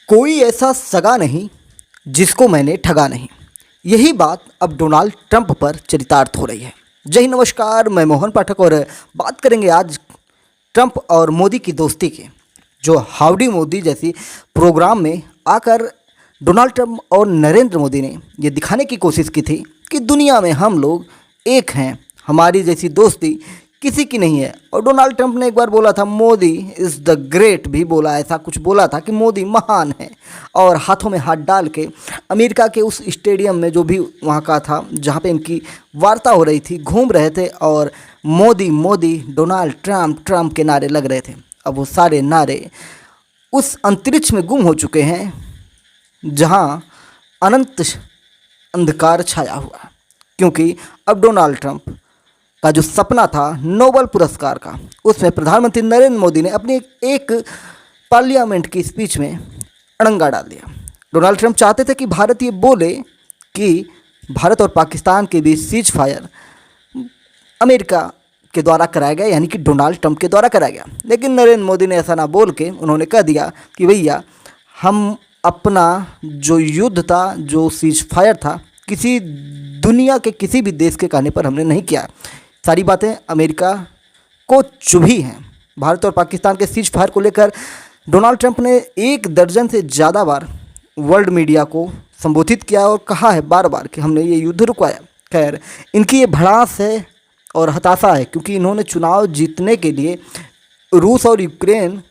कोई ऐसा सगा नहीं जिसको मैंने ठगा नहीं। यही बात अब डोनाल्ड ट्रंप पर चरितार्थ हो रही है। जय हिंद, नमस्कार, मैं मोहन पाठक और बात करेंगे आज ट्रंप और मोदी की दोस्ती की। जो हाउडी मोदी जैसी प्रोग्राम में आकर डोनाल्ड ट्रंप और नरेंद्र मोदी ने ये दिखाने की कोशिश की थी कि दुनिया में हम लोग एक हैं, हमारी जैसी दोस्ती किसी की नहीं है। और डोनाल्ड ट्रंप ने एक बार बोला था मोदी इज़ द ग्रेट, भी बोला, ऐसा कुछ बोला था कि मोदी महान है। और हाथों में हाथ डाल के अमेरिका के उस स्टेडियम में, जो भी वहाँ का था जहाँ पे इनकी वार्ता हो रही थी, घूम रहे थे और Modi Modi, Donald Trump Trump के नारे लग रहे थे। अब वो सारे नारे उस अंतरिक्ष में गुम हो चुके हैं जहाँ अनंत अंधकार छाया हुआ है। क्योंकि अब डोनाल्ड ट्रंप का जो सपना था नोबेल पुरस्कार का, उसमें प्रधानमंत्री नरेंद्र मोदी ने अपनी एक पार्लियामेंट की स्पीच में अड़ंगा डाल दिया। डोनाल्ड ट्रंप चाहते थे कि भारत ये बोले कि भारत और पाकिस्तान के बीच सीज फायर अमेरिका के द्वारा कराया गया, यानी कि डोनाल्ड ट्रंप के द्वारा कराया गया। लेकिन नरेंद्र मोदी ने ऐसा ना बोल के उन्होंने कह दिया कि भैया, हम अपना जो युद्ध था, जो सीज फायर था, किसी दुनिया के किसी भी देश के कहने पर हमने नहीं किया। सारी बातें अमेरिका को चुभी हैं। भारत और पाकिस्तान के सीज फायर को लेकर डोनाल्ड ट्रंप ने 1 दर्जन से ज़्यादा बार वर्ल्ड मीडिया को संबोधित किया और कहा है बार बार कि हमने ये युद्ध रुकवाया। खैर, इनकी ये भड़ास है और हताशा है, क्योंकि इन्होंने चुनाव जीतने के लिए रूस और यूक्रेन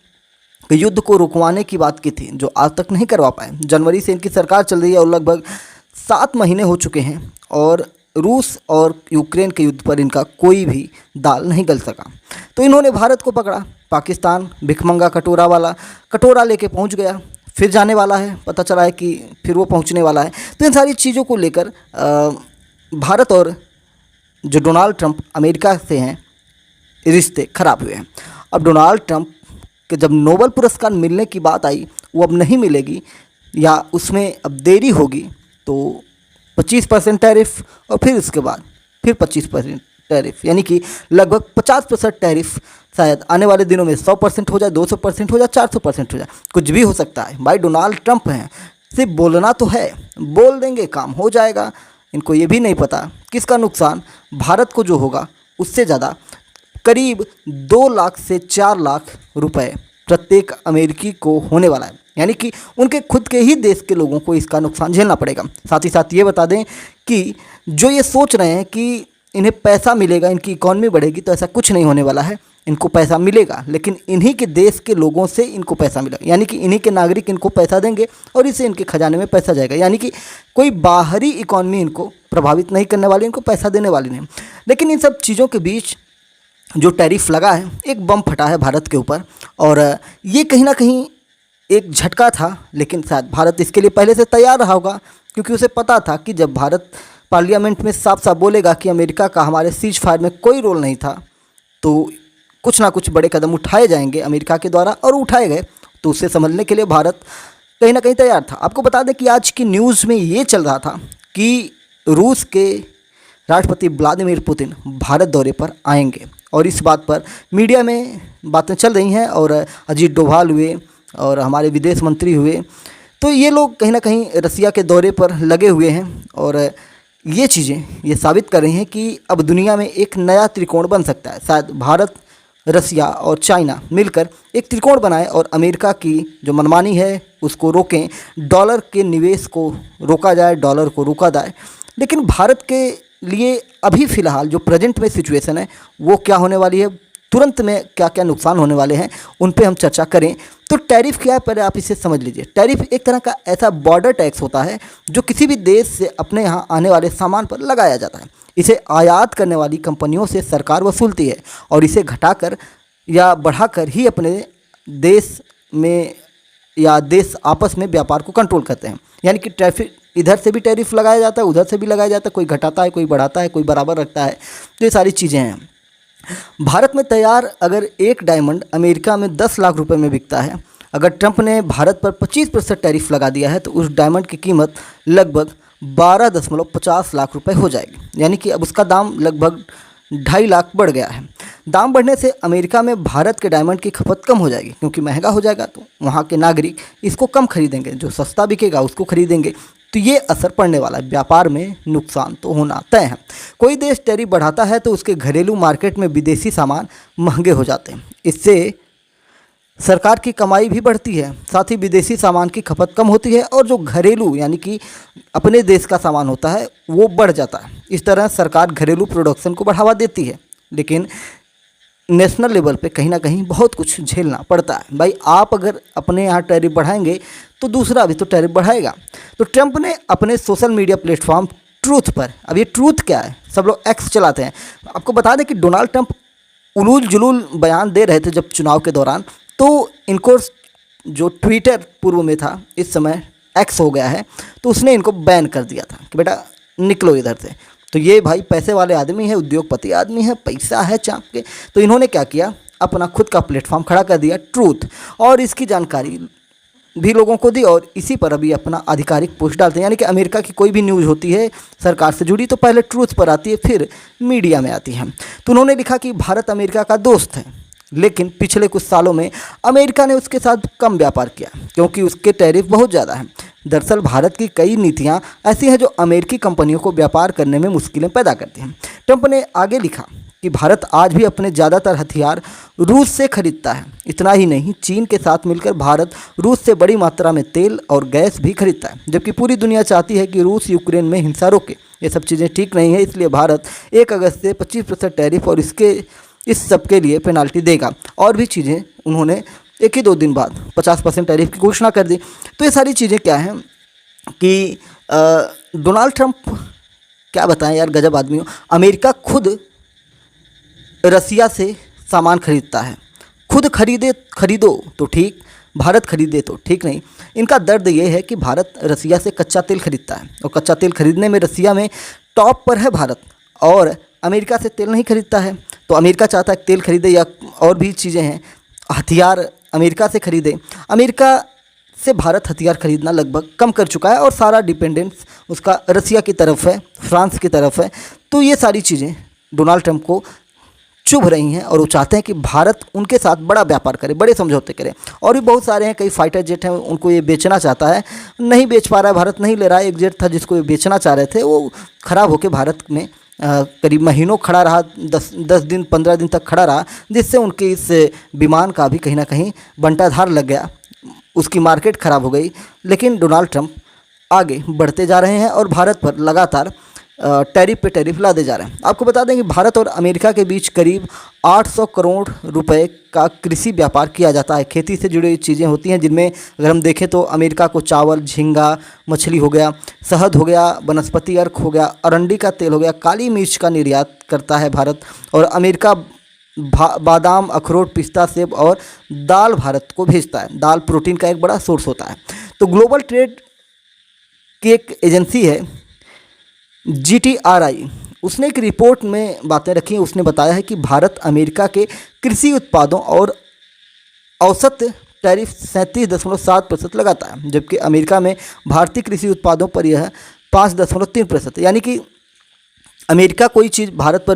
के युद्ध को रुकवाने की बात की थी, जो आज तक नहीं करवा पाए। जनवरी से इनकी सरकार चल रही है और लगभग 7 महीने हो चुके हैं और रूस और यूक्रेन के युद्ध पर इनका कोई भी दाल नहीं गल सका। तो इन्होंने भारत को पकड़ा। पाकिस्तान भिखमंगा कटोरा वाला कटोरा लेके पहुंच गया, फिर जाने वाला है, पता चला है कि फिर वो पहुंचने वाला है। तो इन सारी चीज़ों को लेकर भारत और जो डोनाल्ड ट्रंप अमेरिका से हैं, रिश्ते खराब हुए हैं। अब डोनाल्ड ट्रंप के जब नोबेल पुरस्कार मिलने की बात आई, वो अब नहीं मिलेगी या उसमें अब देरी होगी, तो 25% टैरिफ और फिर उसके बाद फिर 25% टैरिफ, यानी कि लगभग 50% टैरिफ शायद आने वाले दिनों में 100% हो जाए, 200% हो जाए, 400% हो जाए, कुछ भी हो सकता है। भाई डोनाल्ड ट्रंप हैं, सिर्फ बोलना तो है, बोल देंगे काम हो जाएगा। इनको ये भी नहीं पता किसका नुकसान भारत को जो होगा उससे ज़्यादा करीब 2 लाख से 4 लाख रुपए प्रत्येक अमेरिकी को होने वाला है, यानी कि उनके खुद के ही देश के लोगों को इसका नुकसान झेलना पड़ेगा। साथ ही साथ ये बता दें कि जो ये सोच रहे हैं कि इन्हें पैसा मिलेगा, इनकी इकॉनमी बढ़ेगी, तो ऐसा कुछ नहीं होने वाला है। इनको पैसा मिलेगा, लेकिन इन्हीं के देश के लोगों से इनको पैसा मिलेगा, यानी कि इन्हीं के नागरिक इनको पैसा देंगे और इससे इनके खजाने में पैसा जाएगा। यानी कि कोई बाहरी इकॉनमी इनको प्रभावित नहीं करने वाली, इनको पैसा देने वाली नहीं। लेकिन इन सब चीज़ों के बीच जो टैरिफ लगा है, एक बम फटा है भारत के ऊपर, और ये कहीं ना कहीं एक झटका था। लेकिन शायद भारत इसके लिए पहले से तैयार रहा होगा, क्योंकि उसे पता था कि जब भारत पार्लियामेंट में साफ साफ बोलेगा कि अमेरिका का हमारे सीज फायर में कोई रोल नहीं था, तो कुछ ना कुछ बड़े कदम उठाए जाएंगे अमेरिका के द्वारा, और उठाए गए। तो उसे समझने के लिए भारत कहीं ना कहीं तैयार था। आपको बता दें कि आज की न्यूज़ में ये चल रहा था कि रूस के राष्ट्रपति व्लादिमीर पुतिन भारत दौरे पर आएंगे, और इस बात पर मीडिया में बातें चल रही हैं। और अजीत डोभाल हुए और हमारे विदेश मंत्री हुए, तो ये लोग कहीं ना कहीं रसिया के दौरे पर लगे हुए हैं। और ये चीज़ें ये साबित कर रही हैं कि अब दुनिया में एक नया त्रिकोण बन सकता है। शायद भारत, रसिया और चाइना मिलकर एक त्रिकोण बनाएं और अमेरिका की जो मनमानी है उसको रोकें, डॉलर के निवेश को रोका जाए, डॉलर को रोका जाए। लेकिन भारत के लिए अभी फ़िलहाल जो प्रेजेंट में सिचुएशन है, वो क्या होने वाली है, तुरंत में क्या क्या नुकसान होने वाले हैं, उन पे हम चर्चा करें। तो टैरिफ क्या है, पहले आप इसे समझ लीजिए। टैरिफ एक तरह का ऐसा बॉर्डर टैक्स होता है जो किसी भी देश से अपने यहाँ आने वाले सामान पर लगाया जाता है। इसे आयात करने वाली कंपनियों से सरकार वसूलती है, और इसे घटाकर या बढ़ाकर ही अपने देश में या देश आपस में व्यापार को कंट्रोल करते हैं। यानी कि ट्रैफिक, इधर से भी टैरिफ लगाया जाता है, उधर से भी लगाया जाता है, कोई घटाता है, कोई बढ़ाता है, कोई बराबर रखता है। तो ये सारी चीज़ें हैं। भारत में तैयार अगर एक डायमंड अमेरिका में 10 लाख रुपए में बिकता है, अगर ट्रंप ने भारत पर 25% टैरिफ लगा दिया है, तो उस डायमंड की कीमत लगभग 12.50 लाख रुपए हो जाएगी। यानी कि अब उसका दाम लगभग 2.5 लाख बढ़ गया है। दाम बढ़ने से अमेरिका में भारत के डायमंड की खपत कम हो जाएगी, क्योंकि महंगा हो जाएगा तो वहाँ के नागरिक इसको कम खरीदेंगे, जो सस्ता बिकेगा उसको खरीदेंगे, तो ये असर पड़ने वाला है। व्यापार में नुकसान तो होना तय है। कोई देश टैरिफ बढ़ाता है तो उसके घरेलू मार्केट में विदेशी सामान महंगे हो जाते हैं। इससे सरकार की कमाई भी बढ़ती है, साथ ही विदेशी सामान की खपत कम होती है और जो घरेलू यानी कि अपने देश का सामान होता है वो बढ़ जाता है। इस तरह सरकार घरेलू प्रोडक्शन को बढ़ावा देती है, लेकिन नेशनल लेवल पे कहीं ना कहीं बहुत कुछ झेलना पड़ता है। भाई आप अगर अपने यहाँ टैरिफ बढ़ाएंगे तो दूसरा भी तो टैरिफ बढ़ाएगा। तो ट्रंप ने अपने सोशल मीडिया प्लेटफॉर्म ट्रूथ पर, अब ये ट्रूथ क्या है, सब लोग एक्स चलाते हैं, आपको बता दें कि डोनाल्ड ट्रंप उलूल जुलूल बयान दे रहे थे जब चुनाव के दौरान, तो इनको जो ट्विटर पूर्व में था इस समय एक्स हो गया है, तो उसने इनको बैन कर दिया था कि बेटा निकलो इधर से। तो ये भाई पैसे वाले आदमी है, उद्योगपति आदमी है, पैसा है चाप के, तो इन्होंने क्या किया, अपना खुद का प्लेटफॉर्म खड़ा कर दिया ट्रूथ, और इसकी जानकारी भी लोगों को दी और इसी पर अभी अपना आधिकारिक पोस्ट डालते हैं। यानी कि अमेरिका की कोई भी न्यूज़ होती है सरकार से जुड़ी तो पहले ट्रूथ पर आती है, फिर मीडिया में आती है। तो उन्होंने लिखा कि भारत अमेरिका का दोस्त है, लेकिन पिछले कुछ सालों में अमेरिका ने उसके साथ कम व्यापार किया क्योंकि उसके टैरिफ बहुत ज़्यादा हैं। दरअसल भारत की कई नीतियां ऐसी हैं जो अमेरिकी कंपनियों को व्यापार करने में मुश्किलें पैदा करती हैं। ट्रंप ने आगे लिखा कि भारत आज भी अपने ज़्यादातर हथियार रूस से खरीदता है। इतना ही नहीं, चीन के साथ मिलकर भारत रूस से बड़ी मात्रा में तेल और गैस भी खरीदता है, जबकि पूरी दुनिया चाहती है कि रूस यूक्रेन में हिंसा रोके। ये सब चीज़ें ठीक नहीं है, इसलिए भारत 1 अगस्त से 25% टैरिफ और इस सब के लिए पेनाल्टी देगा। और भी चीज़ें उन्होंने 1 ही 2 दिन बाद 50% टैरिफ की घोषणा कर दी। तो ये सारी चीज़ें क्या हैं कि डोनाल्ड ट्रंप क्या बताएं यार, गजब आदमी हो। अमेरिका खुद रसिया से सामान खरीदता है, खुद खरीदो तो ठीक, भारत खरीदे तो ठीक नहीं। इनका दर्द ये है कि भारत रसिया से कच्चा तेल खरीदता है और कच्चा तेल खरीदने में रसिया में टॉप पर है भारत, और अमेरिका से तेल नहीं खरीदता है। तो अमेरिका चाहता है तेल खरीदे या और भी चीज़ें हैं, हथियार अमेरिका से खरीदे। अमेरिका से भारत हथियार खरीदना लगभग कम कर चुका है और सारा डिपेंडेंस उसका रसिया की तरफ है, फ्रांस की तरफ है। तो ये सारी चीज़ें डोनाल्ड ट्रंप को चुभ रही हैं और वो चाहते हैं कि भारत उनके साथ बड़ा व्यापार करे, बड़े समझौते करे। और भी बहुत सारे हैं, कई फाइटर जेट हैं, उनको ये बेचना चाहता है, नहीं बेच पा रहा है, भारत नहीं ले रहा है। एक जेट था जिसको ये बेचना चाह रहे थे, वो ख़राब होकर भारत में करीब महीनों खड़ा रहा, 10 दिन 15 दिन तक खड़ा रहा, जिससे उनके इस विमान का भी कहीं ना कहीं बंटाधार लग गया, उसकी मार्केट ख़राब हो गई। लेकिन डोनाल्ड ट्रंप आगे बढ़ते जा रहे हैं और भारत पर लगातार टैरिफ पे टैरिफ लादे जा रहे हैं। आपको बता दें कि भारत और अमेरिका के बीच करीब 800 करोड़ रुपए का कृषि व्यापार किया जाता है। खेती से जुड़ी चीज़ें होती हैं, जिनमें अगर हम देखें तो अमेरिका को चावल, झींगा मछली हो गया, शहद हो गया, वनस्पति अर्क हो गया, अरंडी का तेल हो गया, काली मिर्च का निर्यात करता है भारत, और अमेरिका बादाम, अखरोट, पिस्ता, सेब और दाल भारत को भेजता है। दाल प्रोटीन का एक बड़ा सोर्स होता है। तो ग्लोबल ट्रेड की एक एजेंसी है GTRI, उसने एक रिपोर्ट में बातें रखी हैं। उसने बताया है कि भारत अमेरिका के कृषि उत्पादों और औसत टैरिफ 37.7% लगाता है, जबकि अमेरिका में भारतीय कृषि उत्पादों पर यह 5.3%। यानी कि अमेरिका कोई चीज़ भारत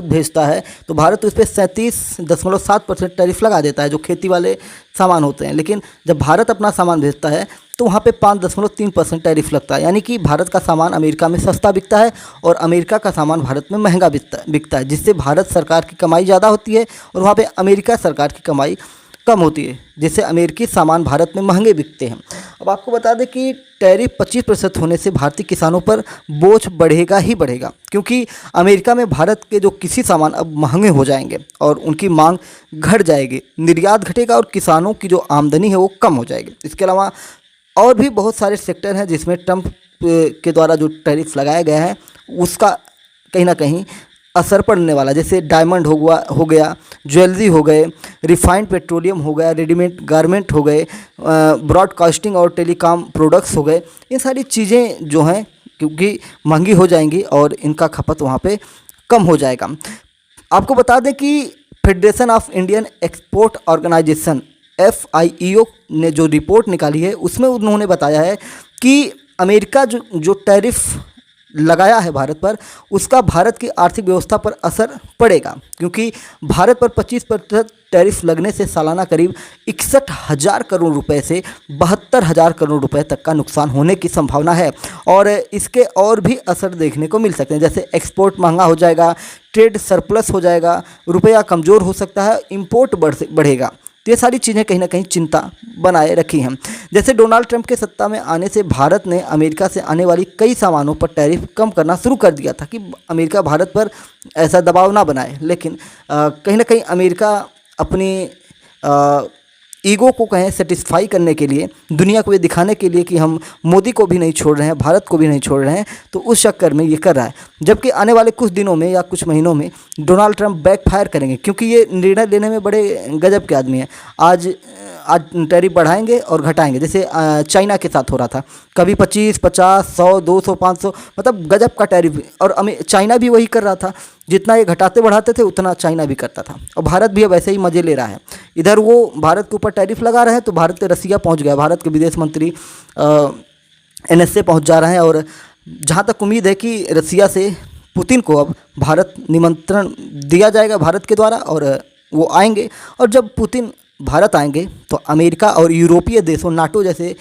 भेजता है तो भारत उस पर 37.7% टैरिफ लगा देता है, जो खेती वाले सामान होते हैं। लेकिन जब भारत अपना सामान भेजता है तो वहाँ पे 5.3% टैरिफ लगता है। यानी कि भारत का सामान अमेरिका में सस्ता बिकता है और अमेरिका का सामान भारत में महंगा बिकता है, जिससे भारत सरकार की कमाई ज़्यादा होती है और वहाँ पे अमेरिका सरकार की कमाई कम होती है, जिससे अमेरिकी सामान भारत में महंगे बिकते हैं। अब आपको बता दें कि टैरिफ 25% होने से भारतीय किसानों पर बोझ बढ़ेगा ही बढ़ेगा, क्योंकि अमेरिका में भारत के जो कृषि सामान अब महंगे हो जाएंगे और उनकी मांग घट जाएगी, निर्यात घटेगा और किसानों की जो आमदनी है वो कम हो जाएगी। इसके अलावा और भी बहुत सारे सेक्टर हैं जिसमें ट्रंप के द्वारा जो टैरिफ लगाया गया है उसका कहीं ना कहीं असर पड़ने वाला, जैसे डायमंड हो गया, ज्वेलरी हो गए, रिफाइंड पेट्रोलियम हो गया, रेडीमेड गारमेंट हो गए, ब्रॉडकास्टिंग और टेलीकॉम प्रोडक्ट्स हो गए। ये सारी चीज़ें जो हैं क्योंकि महंगी हो जाएंगी और इनका खपत वहाँ पे कम हो जाएगा। आपको बता दें कि Federation of Indian Export Organisation FIEO ने जो रिपोर्ट निकाली है उसमें उन्होंने बताया है कि अमेरिका जो टैरिफ लगाया है भारत पर, उसका भारत की आर्थिक व्यवस्था पर असर पड़ेगा, क्योंकि भारत पर 25% टैरिफ लगने से सालाना करीब 61,000 करोड़ रुपए से 72,000 करोड़ रुपए तक का नुकसान होने की संभावना है। और इसके और भी असर देखने को मिल सकते हैं, जैसे एक्सपोर्ट महंगा हो जाएगा, ट्रेड सरप्लस हो जाएगा, रुपया कमज़ोर हो सकता है, इंपोर्ट बढ़ेगा। तो ये सारी चीज़ें कहीं ना कहीं चिंता बनाए रखी हैं। जैसे डोनाल्ड ट्रंप के सत्ता में आने से भारत ने अमेरिका से आने वाली कई सामानों पर टैरिफ कम करना शुरू कर दिया था कि अमेरिका भारत पर ऐसा दबाव ना बनाए, लेकिन कहीं ना कहीं अमेरिका अपनी ईगो को कहें सेटिस्फाई करने के लिए, दुनिया को ये दिखाने के लिए कि हम मोदी को भी नहीं छोड़ रहे हैं, भारत को भी नहीं छोड़ रहे हैं, तो उस चक्कर में ये कर रहा है। जबकि आने वाले कुछ दिनों में या कुछ महीनों में डोनाल्ड ट्रंप बैकफायर करेंगे, क्योंकि ये निर्णय लेने में बड़े गजब के आदमी हैं। आज टैरिफ बढ़ाएंगे और घटाएंगे, जैसे चाइना के साथ हो रहा था, कभी 25, 50, 100, 200, 500, मतलब गजब का टैरिफ। और चाइना भी वही कर रहा था, जितना ये घटाते बढ़ाते थे उतना चाइना भी करता था। और भारत भी अब ऐसे ही मज़े ले रहा है। इधर वो भारत के ऊपर टैरिफ लगा रहे हैं तो भारत के रसिया पहुंच गया, भारत के विदेश मंत्री NSA पहुंच जा रहे हैं। और जहां तक उम्मीद है कि रसिया से पुतिन को अब भारत निमंत्रण दिया जाएगा भारत के द्वारा, और वो आएंगे। और जब पुतिन भारत आएंगे तो अमेरिका और यूरोपीय देशों, नाटो जैसे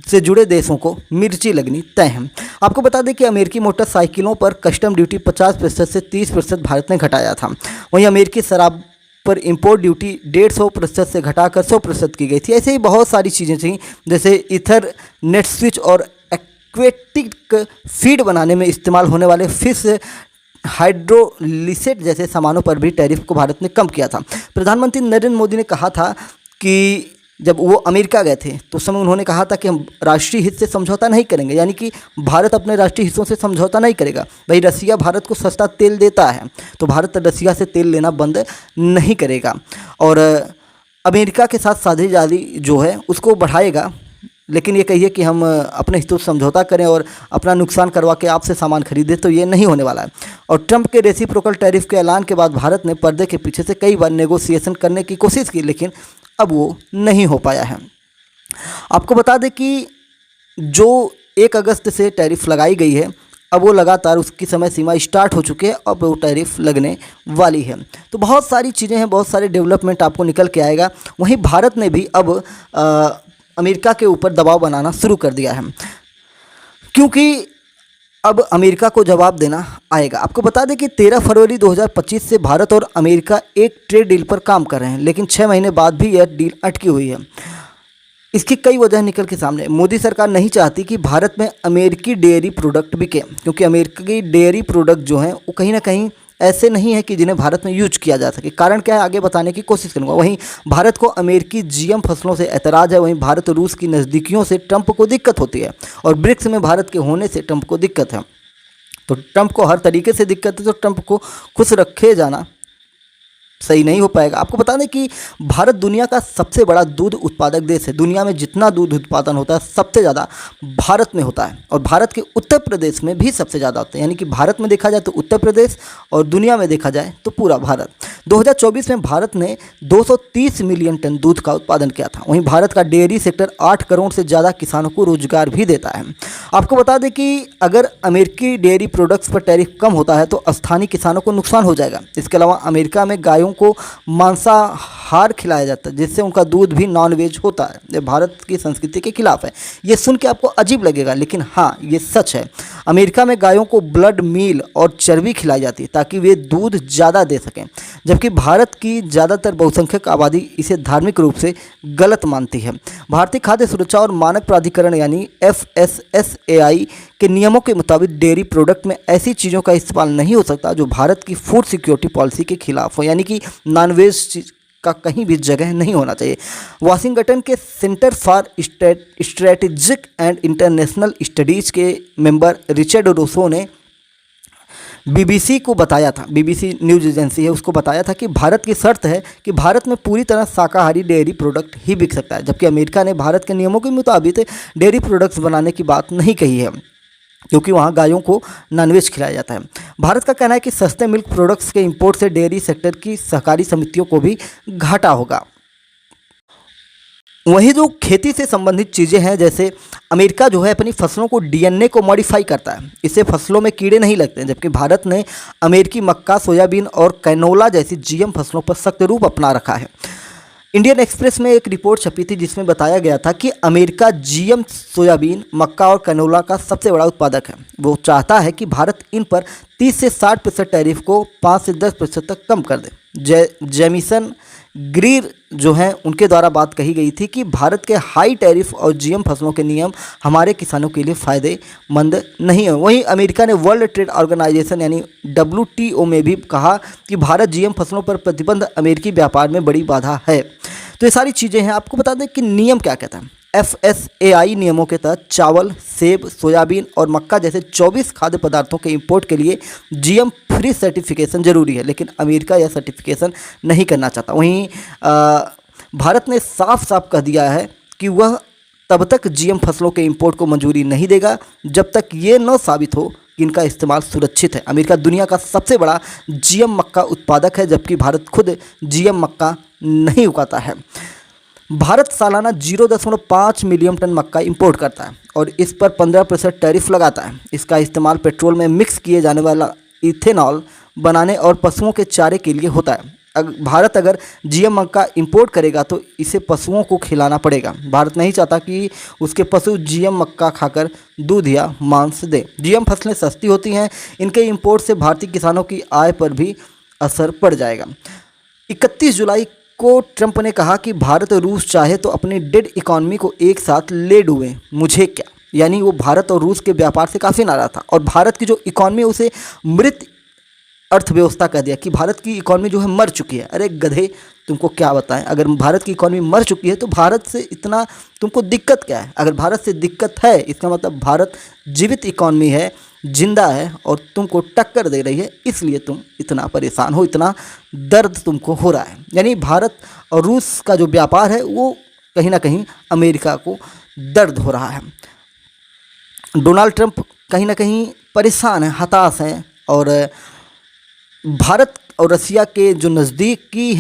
से जुड़े देशों को मिर्ची लगनी तय है। आपको बता दें कि अमेरिकी मोटरसाइकिलों पर कस्टम ड्यूटी 50% से 30% भारत ने घटाया था। वहीं अमेरिकी शराब पर इंपोर्ट ड्यूटी 150% से घटाकर 100% की गई थी। ऐसे ही बहुत सारी चीज़ें थीं, जैसे ईथर, नेट स्विच और एक्वेटिक फीड बनाने में इस्तेमाल होने वाले फिश हाइड्रोलिसेट जैसे सामानों पर भी टैरिफ को भारत ने कम किया था। प्रधानमंत्री नरेंद्र मोदी ने कहा था कि जब वो अमेरिका गए थे तो उस समय उन्होंने कहा था कि हम राष्ट्रीय हित से समझौता नहीं करेंगे, यानी कि भारत अपने राष्ट्रीय हितों से समझौता नहीं करेगा। भाई रसिया भारत को सस्ता तेल देता है तो भारत रसिया से तेल लेना बंद नहीं करेगा, और अमेरिका के साथ साझेदारी जो है उसको बढ़ाएगा। लेकिन ये कहिए कि हम अपने हितों से समझौता करें और अपना नुकसान करवा के आपसे सामान खरीदें, तो ये नहीं होने वाला है। और ट्रंप के रेसिप्रोकल टैरिफ के ऐलान के बाद भारत ने पर्दे के पीछे से कई बार नेगोशिएशन करने की कोशिश की, लेकिन अब वो नहीं हो पाया है। आपको बता दें कि जो 1 अगस्त से टैरिफ लगाई गई है, अब वो लगातार उसकी समय सीमा स्टार्ट हो चुकी है, अब वो टैरिफ लगने वाली है। तो बहुत सारी चीज़ें हैं, बहुत सारे डेवलपमेंट आपको निकल के आएगा। वहीं भारत ने भी अब अमेरिका के ऊपर दबाव बनाना शुरू कर दिया है, क्योंकि अब अमेरिका को जवाब देना आएगा। आपको बता दें कि 13 फरवरी 2025 से भारत और अमेरिका एक ट्रेड डील पर काम कर रहे हैं, लेकिन 6 महीने बाद भी यह डील अटकी हुई है। इसकी कई वजह निकल के सामने। मोदी सरकार नहीं चाहती कि भारत में अमेरिकी डेयरी प्रोडक्ट बिके, क्योंकि अमेरिकी डेयरी प्रोडक्ट जो हैं वो कहीं ना कहीं ऐसे नहीं है कि जिन्हें भारत में यूज किया जा सके। कारण क्या है, आगे बताने की कोशिश करूंगा। वहीं भारत को अमेरिकी GM फसलों से ऐतराज़ है। वहीं भारत और रूस की नज़दीकियों से ट्रंप को दिक्कत होती है, और ब्रिक्स में भारत के होने से ट्रंप को दिक्कत है। तो ट्रंप को हर तरीके से दिक्कत है, तो ट्रंप को खुश रखे जाना सही नहीं हो पाएगा। आपको बता दें कि भारत दुनिया का सबसे बड़ा दूध उत्पादक देश है। दुनिया में जितना दूध उत्पादन होता है सबसे ज़्यादा भारत में होता है, और भारत के उत्तर प्रदेश में भी सबसे ज़्यादा होता है। यानी कि भारत में देखा जाए तो उत्तर प्रदेश, और दुनिया में देखा जाए तो पूरा भारत। 2024 में भारत ने 230 मिलियन टन दूध का उत्पादन किया था। वहीं भारत का डेयरी सेक्टर 8 करोड़ से ज़्यादा किसानों को रोजगार भी देता है। आपको बता दें कि अगर अमेरिकी डेयरी प्रोडक्ट्स पर टैरिफ कम होता है तो स्थानीय किसानों को नुकसान हो जाएगा। इसके अलावा अमेरिका में गायों को मांसाहार खिलाया जाता है, जिससे उनका दूध भी नॉन वेज होता है। ये भारत की संस्कृति के खिलाफ है। ये सुन के आपको अजीब लगेगा, लेकिन हाँ ये सच है। अमेरिका में गायों को ब्लड मील और चर्बी खिलाई जाती है ताकि वे दूध ज़्यादा दे सकें, जबकि भारत की ज़्यादातर बहुसंख्यक आबादी इसे धार्मिक रूप से गलत मानती है। भारतीय खाद्य सुरक्षा और मानक प्राधिकरण यानी FSSAI के नियमों के मुताबिक डेयरी प्रोडक्ट में ऐसी चीज़ों का इस्तेमाल नहीं हो सकता जो भारत की फूड सिक्योरिटी पॉलिसी के खिलाफ हो, यानी कि नॉनवेज का कहीं भी जगह नहीं होना चाहिए। वाशिंगटन के centre for strategic and international studies के मेंबर रिचर्ड रूसो ने BBC को बताया था, BBC न्यूज़ एजेंसी है, उसको बताया था कि भारत की शर्त है कि भारत में पूरी तरह शाकाहारी डेयरी प्रोडक्ट ही बिक सकता है, जबकि अमेरिका ने भारत के नियमों के मुताबिक डेयरी प्रोडक्ट्स बनाने की बात नहीं कही है, क्योंकि वहाँ गायों को नॉनवेज खिलाया जाता है। भारत का कहना है कि सस्ते मिल्क प्रोडक्ट्स के इंपोर्ट से डेयरी सेक्टर की सहकारी समितियों को भी घाटा होगा। वहीं जो खेती से संबंधित चीज़ें हैं, जैसे अमेरिका जो है अपनी फसलों को डीएनए को मॉडिफाई करता है, इससे फसलों में कीड़े नहीं लगते हैं, जबकि भारत ने अमेरिकी मक्का, सोयाबीन और कैनोला जैसी जीएम फसलों पर सख्त रूप अपना रखा है। इंडियन एक्सप्रेस में एक रिपोर्ट छपी थी जिसमें बताया गया था कि अमेरिका जीएम सोयाबीन, मक्का और कैनोला का सबसे बड़ा उत्पादक है। वो चाहता है कि भारत इन पर 30 से 60% टैरिफ को 5 से 10% तक कम कर दे। जेमिसन ग्रीर जो हैं उनके द्वारा बात कही गई थी कि भारत के हाई टैरिफ और जीएम फसलों के नियम हमारे किसानों के लिए फ़ायदेमंद नहीं है। वहीं अमेरिका ने वर्ल्ड ट्रेड ऑर्गेनाइजेशन यानी WTO में भी कहा कि भारत जीएम फसलों पर प्रतिबंध अमेरिकी व्यापार में बड़ी बाधा है। तो ये सारी चीज़ें हैं। आपको बता दें कि नियम क्या कहता है। FSAI नियमों के तहत चावल, सेब, सोयाबीन और मक्का जैसे 24 खाद्य पदार्थों के इंपोर्ट के लिए जीएम फ्री सर्टिफिकेशन जरूरी है, लेकिन अमेरिका यह सर्टिफिकेशन नहीं करना चाहता। वहीं भारत ने साफ साफ कह दिया है कि वह तब तक जीएम फसलों के इंपोर्ट को मंजूरी नहीं देगा जब तक ये न साबित हो कि इनका इस्तेमाल सुरक्षित है। अमेरिका दुनिया का सबसे बड़ा जीएम मक्का उत्पादक है, जबकि भारत खुद जीएम मक्का नहीं उगाता है। भारत सालाना 0.5 मिलियन टन मक्का इंपोर्ट करता है और इस पर 15% टैरिफ लगाता है। इसका इस्तेमाल पेट्रोल में मिक्स किए जाने वाला इथेनॉल बनाने और पशुओं के चारे के लिए होता है। भारत अगर जीएम मक्का इंपोर्ट करेगा तो इसे पशुओं को खिलाना पड़ेगा। भारत नहीं चाहता कि उसके पशु जीएम मक्का खाकर दूध या मांस दें। जीएम फसलें सस्ती होती हैं, इनके इंपोर्ट से भारतीय किसानों की आय पर भी असर पड़ जाएगा। 31 जुलाई को ट्रंप ने कहा कि भारत और रूस चाहे तो अपनी डेड इकॉनमी को एक साथ ले डूबे, मुझे क्या। यानी वो भारत और रूस के व्यापार से काफ़ी नाराज था और भारत की जो इकॉनमी उसे मृत अर्थव्यवस्था कह दिया कि भारत की इकॉनमी जो है मर चुकी है। अरे गधे, तुमको क्या बताएं, अगर भारत की इकॉनमी मर चुकी है तो भारत से इतना तुमको दिक्कत क्या है। अगर भारत से दिक्कत है इसका मतलब भारत जीवित इकॉनमी है, जिंदा है और तुमको टक्कर दे रही है, इसलिए तुम इतना परेशान हो, इतना दर्द तुमको हो रहा है। यानी भारत और रूस का जो व्यापार है वो कहीं ना कहीं अमेरिका को दर्द हो रहा है। डोनाल्ड ट्रंप कहीं ना कहीं परेशान है, हताश हैं और भारत और रसिया के जो नज़दीकी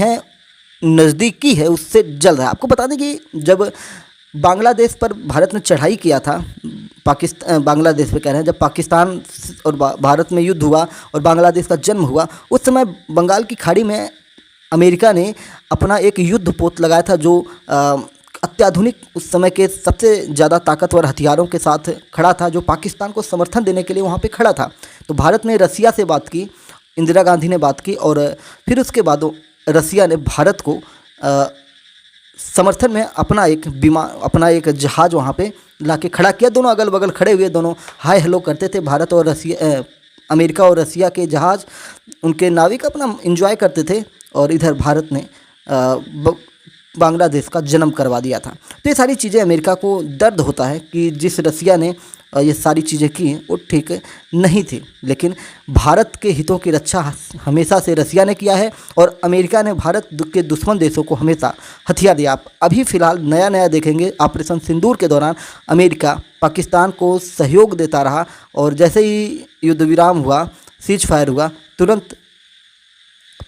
है उससे जल रहा है। आपको बता दें कि जब बांग्लादेश पर भारत ने चढ़ाई किया था, बांग्लादेश पे कह रहे हैं, जब पाकिस्तान और भारत में युद्ध हुआ और बांग्लादेश का जन्म हुआ, उस समय बंगाल की खाड़ी में अमेरिका ने अपना एक युद्ध पोत लगाया था जो अत्याधुनिक उस समय के सबसे ज़्यादा ताकतवर हथियारों के साथ खड़ा था, जो पाकिस्तान को समर्थन देने के लिए वहाँ पे खड़ा था। तो भारत ने रसिया से बात की, इंदिरा गांधी ने बात की और फिर उसके बाद रसिया ने भारत को समर्थन में अपना एक जहाज़ वहाँ पे लाके खड़ा किया। दोनों अगल बगल खड़े हुए, दोनों हाय हेलो करते थे। भारत और रसिया, अमेरिका और रसिया के जहाज़, उनके नाविक अपना एंजॉय करते थे और इधर भारत ने बांग्लादेश का जन्म करवा दिया था। तो ये सारी चीज़ें अमेरिका को दर्द होता है कि जिस रसिया ने ये सारी चीज़ें की वो ठीक नहीं थी, लेकिन भारत के हितों की रक्षा हमेशा से रसिया ने किया है और अमेरिका ने भारत के दुश्मन देशों को हमेशा हथियार दिया। आप अभी फ़िलहाल नया देखेंगे, ऑपरेशन सिंदूर के दौरान अमेरिका पाकिस्तान को सहयोग देता रहा और जैसे ही युद्ध विराम हुआ, सीज फायर हुआ, तुरंत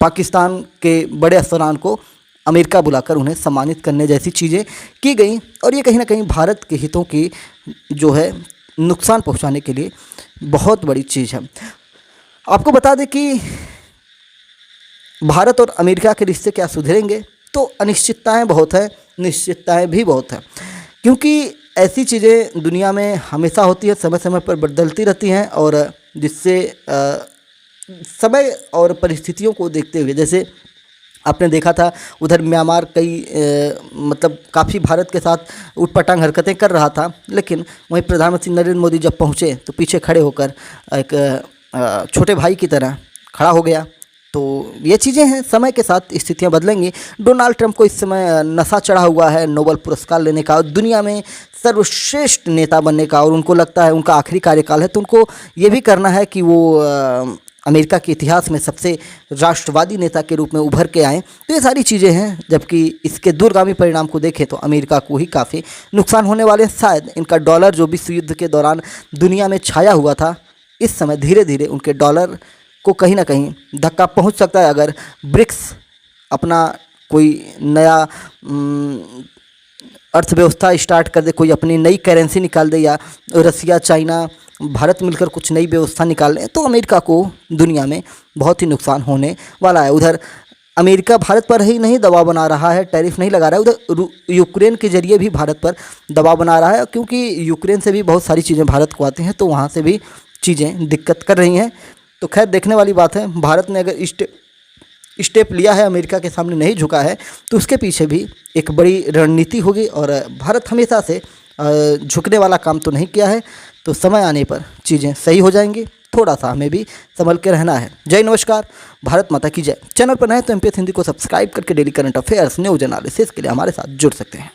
पाकिस्तान के बड़े अफसरान को अमेरिका बुलाकर उन्हें सम्मानित करने जैसी चीज़ें की गई और ये कहीं ना कहीं भारत के हितों की जो है नुकसान पहुंचाने के लिए बहुत बड़ी चीज़ है। आपको बता दें कि भारत और अमेरिका के रिश्ते क्या सुधरेंगे, तो अनिश्चितताएं बहुत हैं, निश्चितताएं भी बहुत हैं, क्योंकि ऐसी चीज़ें दुनिया में हमेशा होती है, समय समय पर बदलती रहती हैं और जिससे समय और परिस्थितियों को देखते हुए, जैसे आपने देखा था उधर म्यांमार मतलब काफ़ी भारत के साथ उटपटांग हरकतें कर रहा था, लेकिन वहीं प्रधानमंत्री नरेंद्र मोदी जब पहुंचे तो पीछे खड़े होकर एक छोटे भाई की तरह खड़ा हो गया। तो ये चीज़ें हैं, समय के साथ स्थितियां बदलेंगी। डोनाल्ड ट्रंप को इस समय नशा चढ़ा हुआ है नोबेल पुरस्कार लेने का और दुनिया में सर्वश्रेष्ठ नेता बनने का, और उनको लगता है उनका आखिरी कार्यकाल है, तो उनको ये भी करना है कि वो अमेरिका के इतिहास में सबसे राष्ट्रवादी नेता के रूप में उभर के आए। तो ये सारी चीज़ें हैं, जबकि इसके दूरगामी परिणाम को देखें तो अमेरिका को ही काफ़ी नुकसान होने वाले हैं। शायद इनका डॉलर जो विश्व युद्ध के दौरान दुनिया में छाया हुआ था, इस समय धीरे धीरे उनके डॉलर को कहीं ना कहीं धक्का पहुंच सकता है अगर ब्रिक्स अपना कोई नया अर्थव्यवस्था स्टार्ट कर दे, कोई अपनी नई करेंसी निकाल दे, या रसिया, चाइना, भारत मिलकर कुछ नई व्यवस्था निकाल लें, तो अमेरिका को दुनिया में बहुत ही नुकसान होने वाला है। उधर अमेरिका भारत पर ही नहीं दबाव बना रहा है, टैरिफ नहीं लगा रहा है, उधर यूक्रेन के जरिए भी भारत पर दबाव बना रहा है, क्योंकि यूक्रेन से भी बहुत सारी चीज़ें भारत को आती हैं, तो वहाँ से भी चीज़ें दिक्कत कर रही हैं। तो खैर देखने वाली बात है। भारत ने अगर स्टेप लिया है, अमेरिका के सामने नहीं झुका है, तो उसके पीछे भी एक बड़ी रणनीति होगी, और भारत हमेशा से झुकने वाला काम तो नहीं किया है। तो समय आने पर चीज़ें सही हो जाएंगी, थोड़ा सा हमें भी संभल के रहना है। जय नमस्कार, भारत माता की जय। चैनल पर नए तो MPS हिंदी को सब्सक्राइब करके daily current affairs, news analysis के लिए हमारे साथ जुड़ सकते हैं।